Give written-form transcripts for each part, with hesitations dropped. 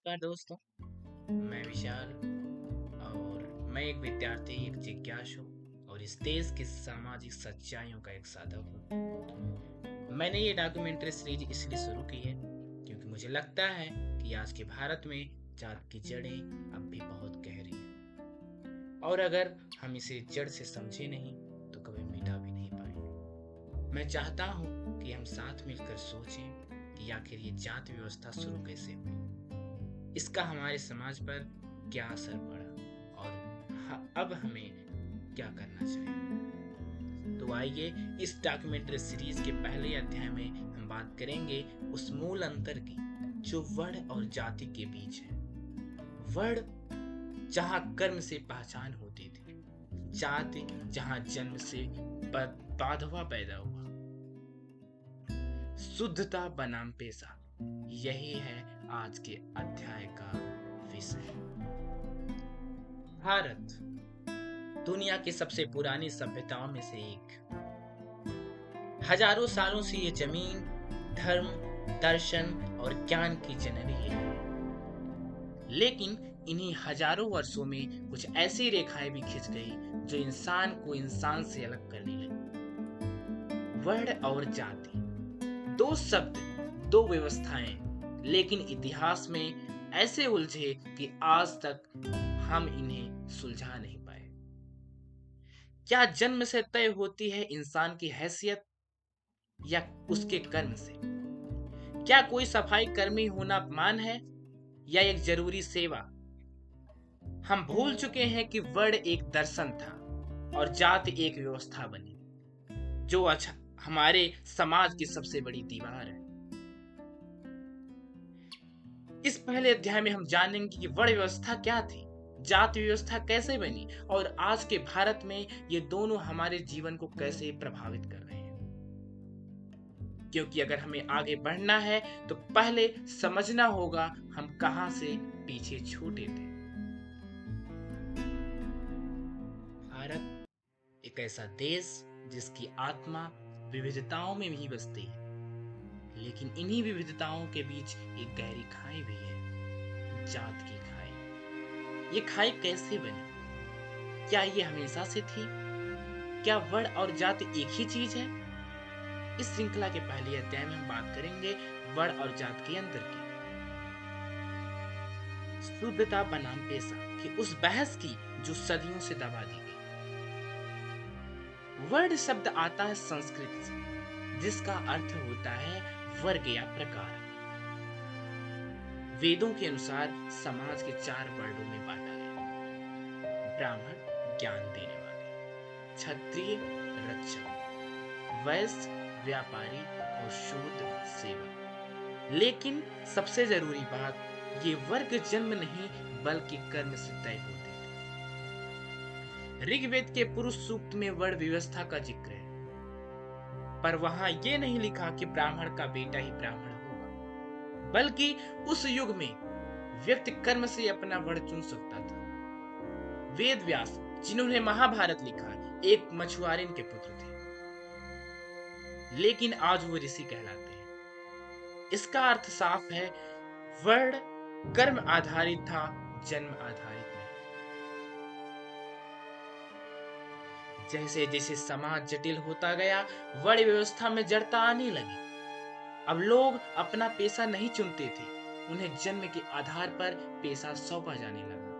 नमस्कार दोस्तों। मैं विशाल और मैं एक विद्यार्थी, एक जिज्ञासु और इस देश की सामाजिक सच्चाइयों का एक साधक हूँ। मैंने ये डॉक्यूमेंट्री सीरीज इसलिए शुरू की है क्योंकि मुझे लगता है कि आज के भारत में जात की जड़ें अब भी बहुत गहरी हैं और अगर हम इसे जड़ से समझे नहीं तो कभी मिटा भी नहीं पाएंगे। मैं चाहता हूँ कि हम साथ मिलकर सोचें कि आखिर ये जात व्यवस्था शुरू कैसे हुई, इसका हमारे समाज पर क्या असर पड़ा और अब हमें क्या करना चाहिए। तो आइए इस डॉक्यूमेंट्री सीरीज के पहले अध्याय में हम बात करेंगे उस मूल अंतर की जो वर्ण और जाति के बीच है। वर्ण जहाँ कर्म से पहचान होती थी, जाति जहाँ जन्म से बाधवा पैदा हुआ, शुद्धता बनाम पेशा, यही है आज के अध्याय का विषय। भारत दुनिया की सबसे पुरानी सभ्यताओं में से एक। हजारों सालों से ये जमीन धर्म, दर्शन और ज्ञान की जननी है। लेकिन इन्हीं हजारों वर्षों में कुछ ऐसी रेखाएं भी खिंच गई जो इंसान को इंसान से अलग करने लगी। वर्ण और जाति, दो शब्द, दो व्यवस्थाएं, लेकिन इतिहास में ऐसे उलझे कि आज तक हम इन्हें सुलझा नहीं पाए। क्या जन्म से तय होती है इंसान की हैसियत या उसके कर्म से? क्या कोई सफाई कर्मी होना अपमान है या एक जरूरी सेवा? हम भूल चुके हैं कि वर्ण एक दर्शन था और जाति एक व्यवस्था बनी जो अच्छा हमारे समाज की सबसे बड़ी दीवार है। इस पहले अध्याय में हम जानेंगे कि वर्ण व्यवस्था क्या थी, जाति व्यवस्था कैसे बनी और आज के भारत में ये दोनों हमारे जीवन को कैसे प्रभावित कर रहे हैं। क्योंकि अगर हमें आगे बढ़ना है तो पहले समझना होगा हम कहां से पीछे छूटे थे। भारत एक ऐसा देश जिसकी आत्मा विविधताओं में भी बसती है, लेकिन इन्हीं विविधताओं के बीच एक गहरी खाई भी है, जात की खाई। ये खाई कैसे बनी? क्या ये हमेशा से थी? क्या वर्ण और जाति एक ही चीज है? इस श्रृंखला के पहले अध्याय में हम बात करेंगे वर्ण और जात के अंतर की, शुद्धता बनाम पेशा की उस बहस की जो सदियों से दबा दी गई। वर्ण शब्द आता है संस्कृत से, जिसका अर्थ होता है वर्ग या प्रकार। वेदों के अनुसार समाज के 4 वर्णों में बांटा गया। ब्राह्मण ज्ञान देने वाले, क्षत्रिय रक्षक, वैश्य व्यापारी और शूद्र सेवक। लेकिन सबसे जरूरी बात, ये वर्ग जन्म नहीं बल्कि कर्म से तय होते थे। ऋग्वेद के पुरुष सूक्त में वर्ण व्यवस्था का जिक्र है, पर वहां ये नहीं लिखा कि ब्राह्मण का बेटा ही ब्राह्मण होगा, बल्कि उस युग में व्यक्ति कर्म से अपना वर्ण चुन सकता था। वेद व्यास, जिन्होंने महाभारत लिखा, एक मछुआरिन के पुत्र थे, लेकिन आज वो ऋषि कहलाते हैं। इसका अर्थ साफ है, वर्ण कर्म आधारित था, जन्म आधारित नहीं। जैसे जैसे समाज जटिल होता गया, वर्ण व्यवस्था में जड़ता आने लगी। अब लोग अपना पेशा नहीं चुनते थे, उन्हें जन्म के आधार पर पेशा सौंपा जाने लगा।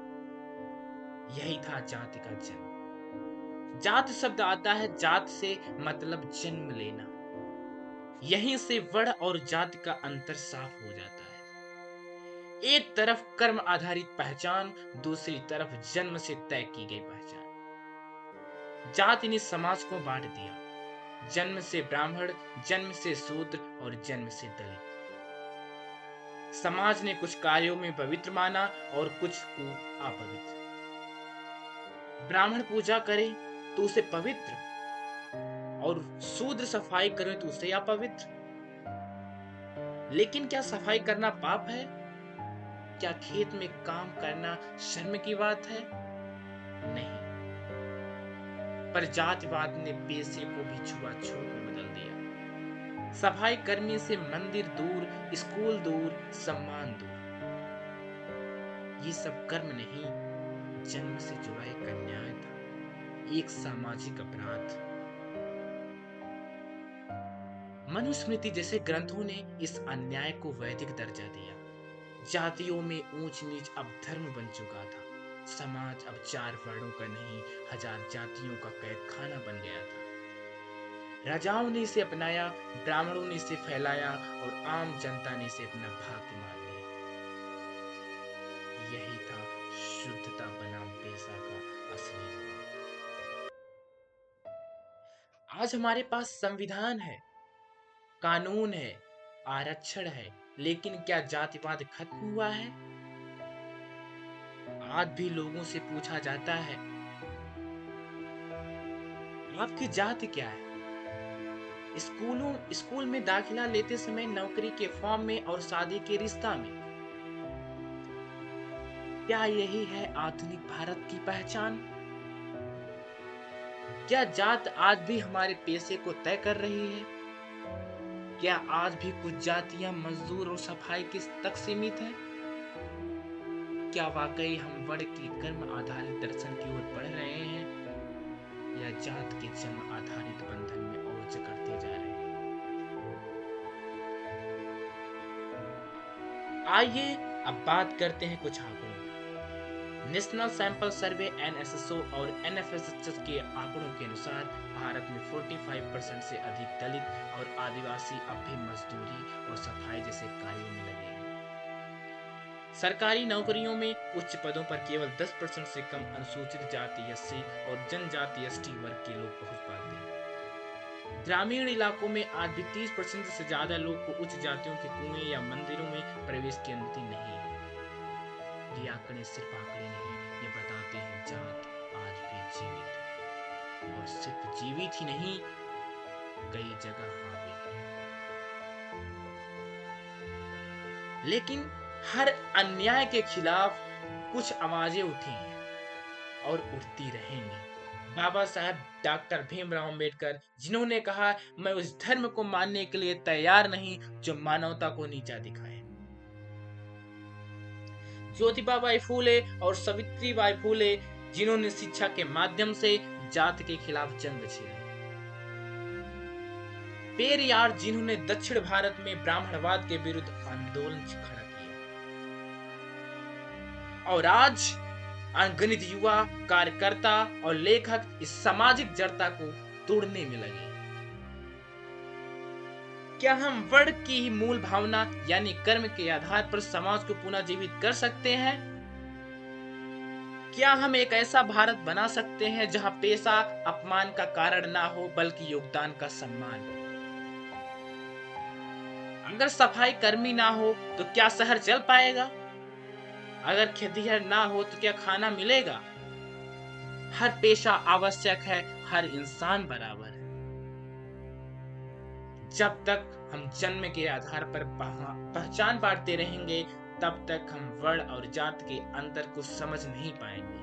यही था जाति का जन्म। जात शब्द आता है जात से, मतलब जन्म लेना। यहीं से वर्ण और जाति का अंतर साफ हो जाता है। एक तरफ कर्म आधारित पहचान, दूसरी तरफ जन्म से तय की गई पहचान। जाति ने समाज को बांट दिया, जन्म से ब्राह्मण, जन्म से शूद्र और जन्म से दलित। समाज ने कुछ कार्यों में पवित्र माना और कुछ को अपवित्र। ब्राह्मण पूजा करे तो उसे पवित्र और शूद्र सफाई करे तो उसे अपवित्र। लेकिन क्या सफाई करना पाप है? क्या खेत में काम करना शर्म की बात है? नहीं। पर जातिवाद ने पेशे को भी छुआछूत में बदल दिया। सफाई कर्मी से मंदिर दूर, स्कूल दूर, सम्मान दूर। ये सब कर्म नहीं, जन्म से जुड़ा एक अन्याय था, एक सामाजिक अपराध। मनुस्मृति जैसे ग्रंथों ने इस अन्याय को वैदिक दर्जा दिया। जातियों में ऊंच नीच अब धर्म बन चुका था। समाज अब 4 वर्णों का नहीं, 1000 जातियों का कैद खाना बन गया था। राजाओं ने इसे अपनाया, ब्राह्मणों ने इसे फैलाया और आम जनता ने इसे अपना भाग्य मान लिया। यही था शुद्धता बनाम पेशा का असली रूप। आज हमारे पास संविधान है, कानून है, आरक्षण है, लेकिन क्या जातिवाद खत्म हुआ है? आज भी लोगों से पूछा जाता है, आपकी जाति क्या है? स्कूल में दाखिला लेते समय, नौकरी के फॉर्म में और शादी के रिश्ता में। क्या यही है आधुनिक भारत की पहचान? क्या जात आज भी हमारे पेशे को तय कर रही है? क्या आज भी कुछ जातियां मजदूर और सफाई तक सीमित हैं? क्या वाकई हम वर्ण के कर्म आधारित दर्शन की ओर बढ़ रहे हैं, या जात के जन्म आधारित बंधन में और जकड़ते जा रहे हैं? आइए अब बात करते हैं कुछ आंकड़ों। नेशनल सैंपल सर्वे NSSO और NFSS के आंकड़ों के अनुसार भारत में 45% से अधिक दलित और आदिवासी अब भी मजदूरी और सफाई जैसे कार्यों में लगे हैं। सरकारी नौकरियों में उच्च पदों पर केवल 10% से कम अनुसूचित जाति SC और जनजाति ST वर्ग के लोग पहुंच पाते हैं। ग्रामीण इलाकों में आज भी 30% से ज्यादा लोग को उच्च जातियों के कुएं या मंदिरों में प्रवेश की अनुमति नहीं है। ये आंकड़े सिर्फ आंकड़े नहीं, ये बताते हैं जात आज भी जीवित है, और सिर्फ जीवित ही नहीं, कई जगह हावी है। लेकिन हर अन्याय के खिलाफ कुछ आवाजें उठी हैं और उठती रहेंगी। बाबा साहब डॉक्टर भीमराव अंबेडकर, जिन्होंने कहा, मैं उस धर्म को मानने के लिए तैयार नहीं जो मानवता को नीचा दिखाए। ज्योतिबा बाई फूले और सावित्री बाई फूले, जिन्होंने शिक्षा के माध्यम से जात के खिलाफ जंग छेड़ी। पेरियार, जिन्होंने दक्षिण भारत में ब्राह्मणवाद के विरुद्ध आंदोलन खड़ा किया। और आज अनगिनत युवा, कार्यकर्ता और लेखक इस सामाजिक जड़ता को तोड़ने में लगे। क्या हम वर्ण की ही मूल भावना यानी कर्म के आधार पर समाज को पुनः जीवित कर सकते हैं? क्या हम एक ऐसा भारत बना सकते हैं जहां पेशा अपमान का कारण ना हो बल्कि योगदान का सम्मान हो? अगर सफाई कर्मी ना हो तो क्या शहर चल पाएगा? अगर खेतिहर ना हो तो क्या खाना मिलेगा? हर पेशा आवश्यक है, हर इंसान बराबर है। जब तक हम जन्म के आधार पर पहचान बांटते रहेंगे, तब तक हम वर्ण और जात के अंतर को समझ नहीं पाएंगे।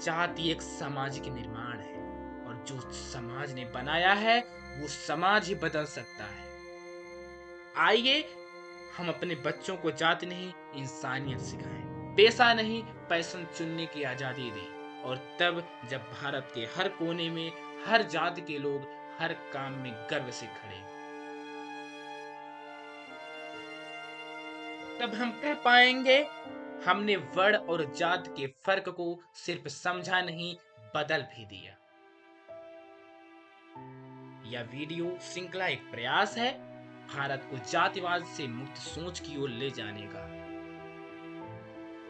जाति एक सामाजिक निर्माण है, और जो समाज ने बनाया है वो समाज ही बदल सकता है। आइए हम अपने बच्चों को जाति नहीं, इंसानियत सिखाएं, पेशा नहीं, पैशन चुनने की आजादी दें। और तब जब भारत के हर कोने में हर जाति के लोग हर काम में गर्व से खड़े, तब हम कह पाएंगे, हमने वर्ण और जात के फर्क को सिर्फ समझा नहीं, बदल भी दिया। यह वीडियो श्रृंखला एक प्रयास है भारत को जातिवाद से मुक्त सोच की ओर ले जाने का।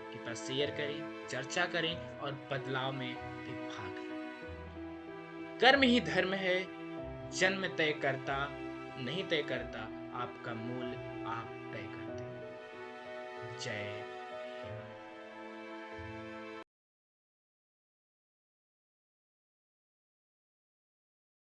कृपया शेयर करें, चर्चा करें और बदलाव में भी भाग लें। कर्म ही धर्म है, जन्म तय करता नहीं, तय करता आपका मूल आप तय करते। जय